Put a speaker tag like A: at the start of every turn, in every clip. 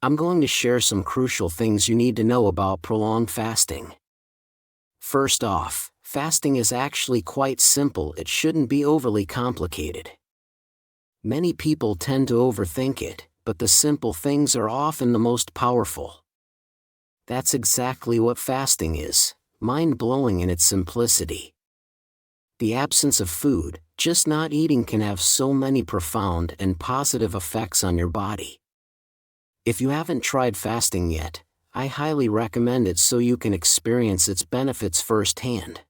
A: I'm going to share some crucial things you need to know about prolonged fasting. First off, fasting is actually quite simple. It shouldn't be overly complicated. Many people tend to overthink it, but the simple things are often the most powerful. That's exactly what fasting is, mind-blowing in its simplicity. The absence of food, just not eating, can have so many profound and positive effects on your body. If you haven't tried fasting yet, I highly recommend it so you can experience its benefits firsthand.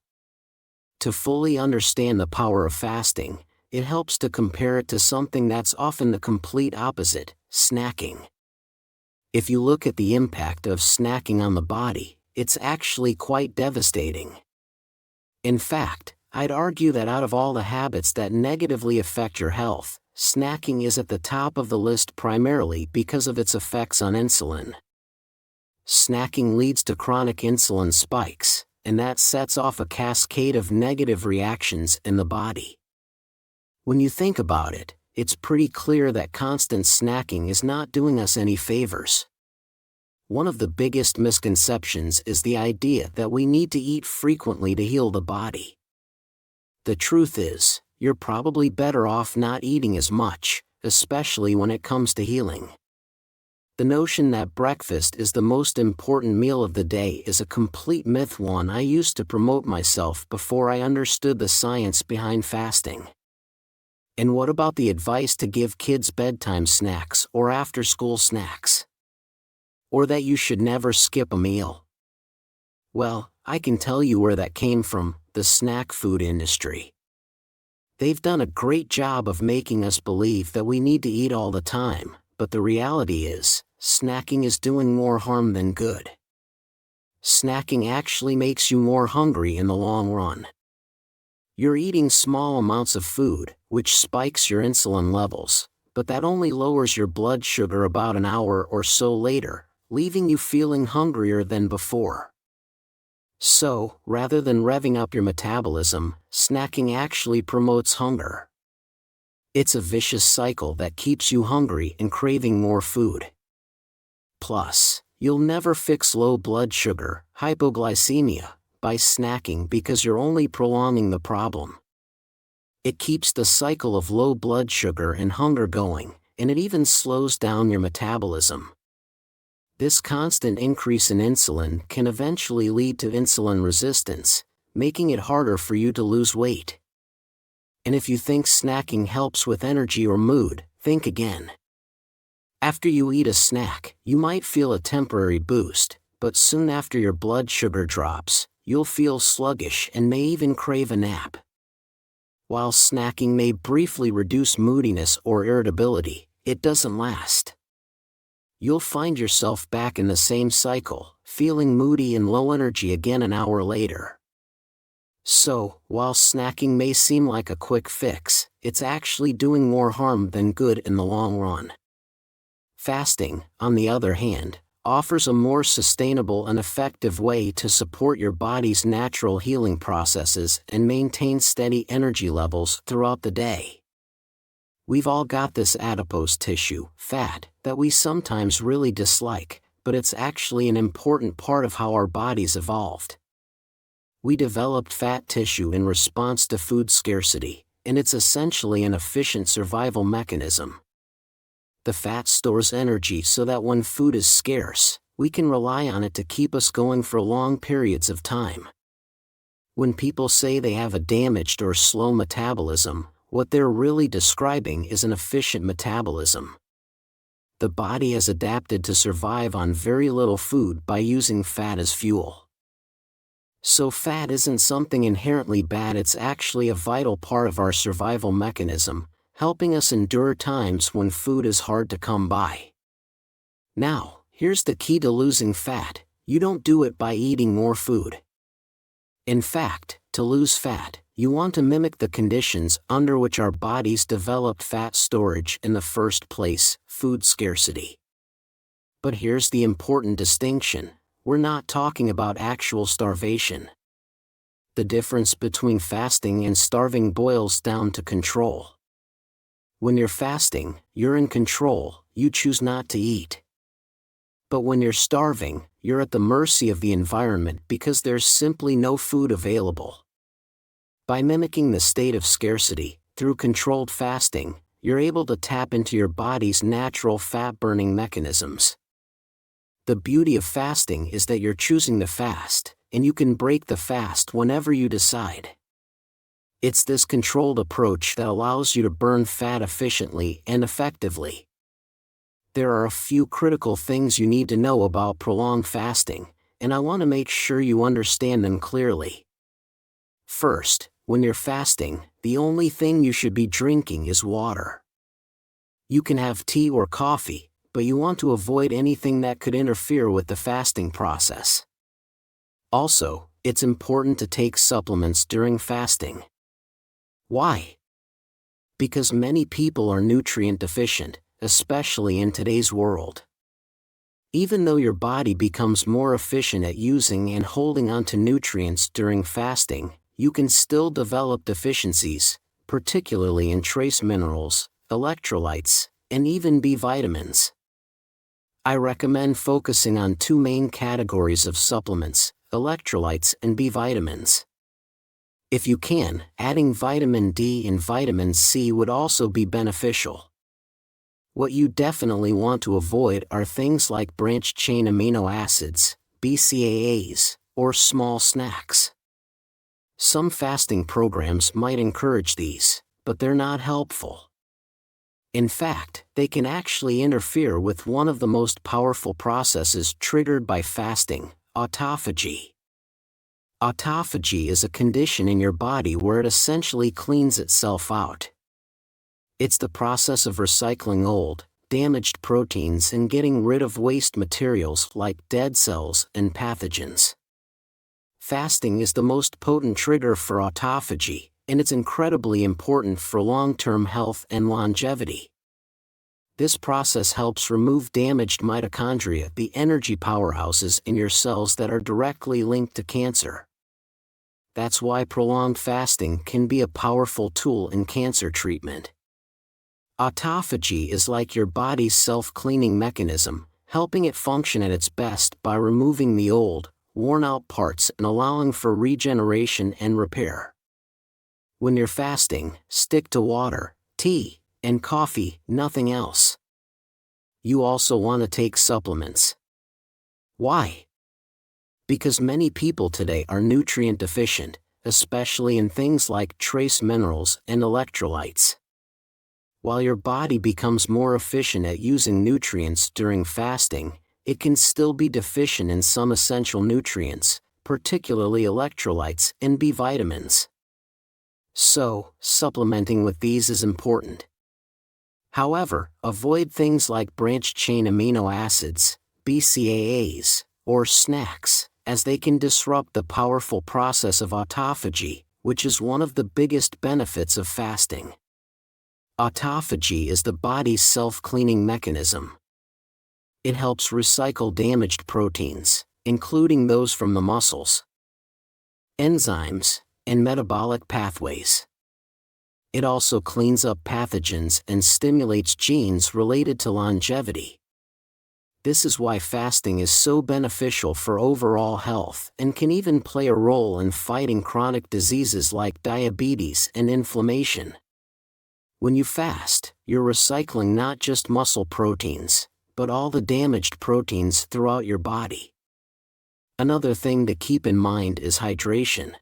A: To fully understand the power of fasting, it helps to compare it to something that's often the complete opposite, snacking. If you look at the impact of snacking on the body, it's actually quite devastating. In fact, I'd argue that out of all the habits that negatively affect your health, snacking is at the top of the list primarily because of its effects on insulin. Snacking leads to chronic insulin spikes, and that sets off a cascade of negative reactions in the body. When you think about it, it's pretty clear that constant snacking is not doing us any favors. One of the biggest misconceptions is the idea that we need to eat frequently to heal the body. The truth is, you're probably better off not eating as much, especially when it comes to healing. The notion that breakfast is the most important meal of the day is a complete myth, one I used to promote myself before I understood the science behind fasting. And what about the advice to give kids bedtime snacks or after-school snacks? Or that you should never skip a meal? Well, I can tell you where that came from: the snack food industry. They've done a great job of making us believe that we need to eat all the time, but the reality is, snacking is doing more harm than good. Snacking actually makes you more hungry in the long run. You're eating small amounts of food, which spikes your insulin levels, but that only lowers your blood sugar about an hour or so later, leaving you feeling hungrier than before. So, rather than revving up your metabolism, snacking actually promotes hunger. It's a vicious cycle that keeps you hungry and craving more food. Plus, you'll never fix low blood sugar, hypoglycemia, by snacking because you're only prolonging the problem. It keeps the cycle of low blood sugar and hunger going, and it even slows down your metabolism. This constant increase in insulin can eventually lead to insulin resistance, making it harder for you to lose weight. And if you think snacking helps with energy or mood, think again. After you eat a snack, you might feel a temporary boost, but soon after your blood sugar drops, you'll feel sluggish and may even crave a nap. While snacking may briefly reduce moodiness or irritability, it doesn't last. You'll find yourself back in the same cycle, feeling moody and low energy again an hour later. So, while snacking may seem like a quick fix, it's actually doing more harm than good in the long run. Fasting, on the other hand, offers a more sustainable and effective way to support your body's natural healing processes and maintain steady energy levels throughout the day. We've all got this adipose tissue, fat, that we sometimes really dislike, but it's actually an important part of how our bodies evolved. We developed fat tissue in response to food scarcity, and it's essentially an efficient survival mechanism. The fat stores energy so that when food is scarce, we can rely on it to keep us going for long periods of time. When people say they have a damaged or slow metabolism, what they're really describing is an efficient metabolism. The body has adapted to survive on very little food by using fat as fuel. So fat isn't something inherently bad, it's actually a vital part of our survival mechanism, helping us endure times when food is hard to come by. Now, here's the key to losing fat: you don't do it by eating more food. In fact, to lose fat, you want to mimic the conditions under which our bodies developed fat storage in the first place: food scarcity. But here's the important distinction: we're not talking about actual starvation. The difference between fasting and starving boils down to control. When you're fasting, you're in control, you choose not to eat. But when you're starving, you're at the mercy of the environment because there's simply no food available. By mimicking the state of scarcity, through controlled fasting, you're able to tap into your body's natural fat-burning mechanisms. The beauty of fasting is that you're choosing to fast, and you can break the fast whenever you decide. It's this controlled approach that allows you to burn fat efficiently and effectively. There are a few critical things you need to know about prolonged fasting, and I want to make sure you understand them clearly. First, when you're fasting, the only thing you should be drinking is water. You can have tea or coffee, but you want to avoid anything that could interfere with the fasting process. Also, it's important to take supplements during fasting. Why? Because many people are nutrient deficient, especially in today's world. Even though your body becomes more efficient at using and holding onto nutrients during fasting, you can still develop deficiencies, particularly in trace minerals, electrolytes, and even B vitamins. I recommend focusing on two main categories of supplements: electrolytes and B vitamins. If you can, adding vitamin D and vitamin C would also be beneficial. What you definitely want to avoid are things like branched-chain amino acids, BCAAs, or small snacks. Some fasting programs might encourage these, but they're not helpful. In fact, they can actually interfere with one of the most powerful processes triggered by fasting: autophagy. Autophagy is a condition in your body where it essentially cleans itself out. It's the process of recycling old, damaged proteins and getting rid of waste materials like dead cells and pathogens. Fasting is the most potent trigger for autophagy, and it's incredibly important for long-term health and longevity. This process helps remove damaged mitochondria, the energy powerhouses in your cells that are directly linked to cancer. That's why prolonged fasting can be a powerful tool in cancer treatment. Autophagy is like your body's self-cleaning mechanism, helping it function at its best by removing the old, worn-out parts and allowing for regeneration and repair. When you're fasting, stick to water, tea, and coffee, nothing else. You also want to take supplements. Why? Because many people today are nutrient deficient, especially in things like trace minerals and electrolytes. While your body becomes more efficient at using nutrients during fasting, it can still be deficient in some essential nutrients, particularly electrolytes and B vitamins. So, supplementing with these is important. However, avoid things like branched-chain amino acids, BCAAs, or snacks, as they can disrupt the powerful process of autophagy, which is one of the biggest benefits of fasting. Autophagy is the body's self-cleaning mechanism. It helps recycle damaged proteins, including those from the muscles, enzymes, and metabolic pathways. It also cleans up pathogens and stimulates genes related to longevity. This is why fasting is so beneficial for overall health and can even play a role in fighting chronic diseases like diabetes and inflammation. When you fast, you're recycling not just muscle proteins, but all the damaged proteins throughout your body. Another thing to keep in mind is hydration.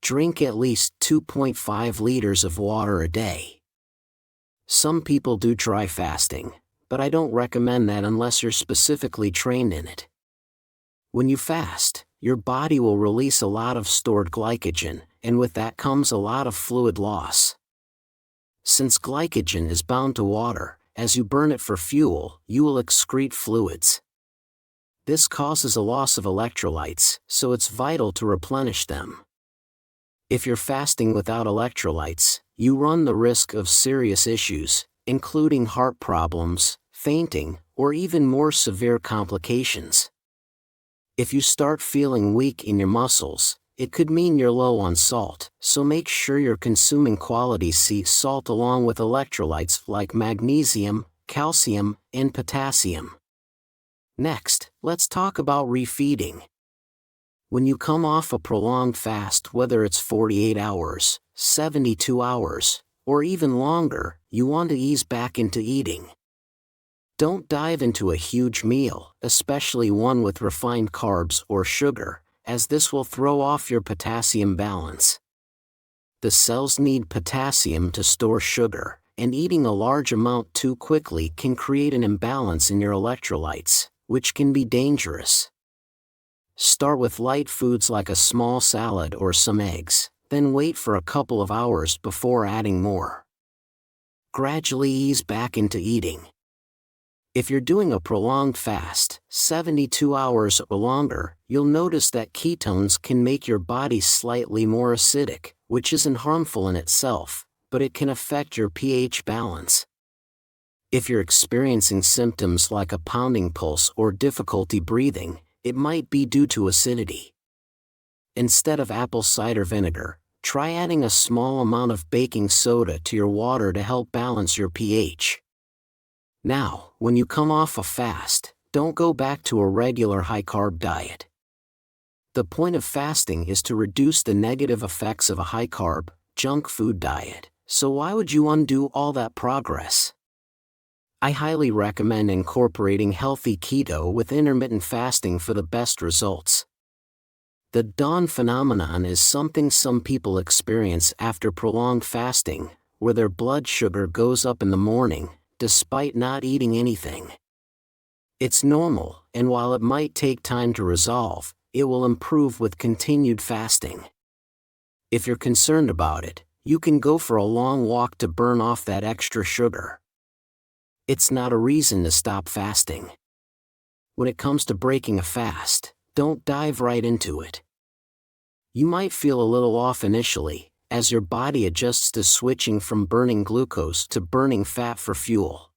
A: Drink at least 2.5 liters of water a day. Some people do dry fasting, but I don't recommend that unless you're specifically trained in it. When you fast, your body will release a lot of stored glycogen, and with that comes a lot of fluid loss. Since glycogen is bound to water, as you burn it for fuel, you will excrete fluids. This causes a loss of electrolytes, so it's vital to replenish them. If you're fasting without electrolytes, you run the risk of serious issues, including heart problems, fainting, or even more severe complications. If you start feeling weak in your muscles, it could mean you're low on salt, so make sure you're consuming quality sea salt along with electrolytes like magnesium, calcium, and potassium. Next, let's talk about refeeding. When you come off a prolonged fast, whether it's 48 hours, 72 hours, or even longer, you want to ease back into eating. Don't dive into a huge meal, especially one with refined carbs or sugar, as this will throw off your potassium balance. The cells need potassium to store sugar, and eating a large amount too quickly can create an imbalance in your electrolytes, which can be dangerous. Start with light foods like a small salad or some eggs, then wait for a couple of hours before adding more. Gradually ease back into eating. If you're doing a prolonged fast, 72 hours or longer, you'll notice that ketones can make your body slightly more acidic, which isn't harmful in itself, but it can affect your pH balance. If you're experiencing symptoms like a pounding pulse or difficulty breathing, it might be due to acidity. Instead of apple cider vinegar, try adding a small amount of baking soda to your water to help balance your pH. Now, when you come off a fast, don't go back to a regular high-carb diet. The point of fasting is to reduce the negative effects of a high-carb, junk food diet, so why would you undo all that progress? I highly recommend incorporating healthy keto with intermittent fasting for the best results. The dawn phenomenon is something some people experience after prolonged fasting, where their blood sugar goes up in the morning, despite not eating anything. It's normal, and while it might take time to resolve, it will improve with continued fasting. If you're concerned about it, you can go for a long walk to burn off that extra sugar. It's not a reason to stop fasting. When it comes to breaking a fast, don't dive right into it. You might feel a little off initially, as your body adjusts to switching from burning glucose to burning fat for fuel.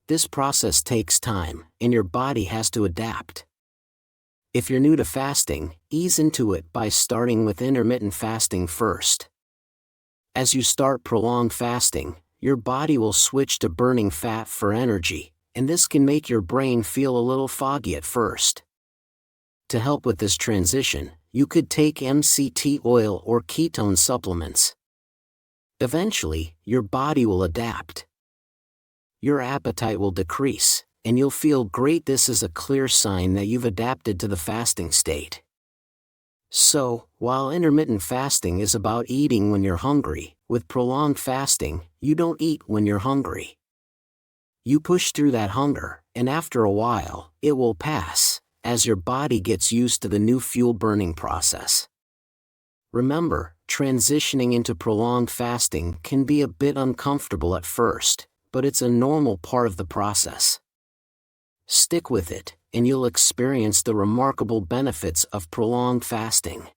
A: This process takes time, and your body has to adapt. If you're new to fasting, ease into it by starting with intermittent fasting first. As you start prolonged fasting, your body will switch to burning fat for energy, and this can make your brain feel a little foggy at first. To help with this transition, you could take MCT oil or ketone supplements. Eventually, your body will adapt. Your appetite will decrease, and you'll feel great. This is a clear sign that you've adapted to the fasting state. So, while intermittent fasting is about eating when you're hungry, with prolonged fasting, you don't eat when you're hungry. You push through that hunger, and after a while, it will pass, as your body gets used to the new fuel burning process. Remember, transitioning into prolonged fasting can be a bit uncomfortable at first, but it's a normal part of the process. Stick with it, and you'll experience the remarkable benefits of prolonged fasting.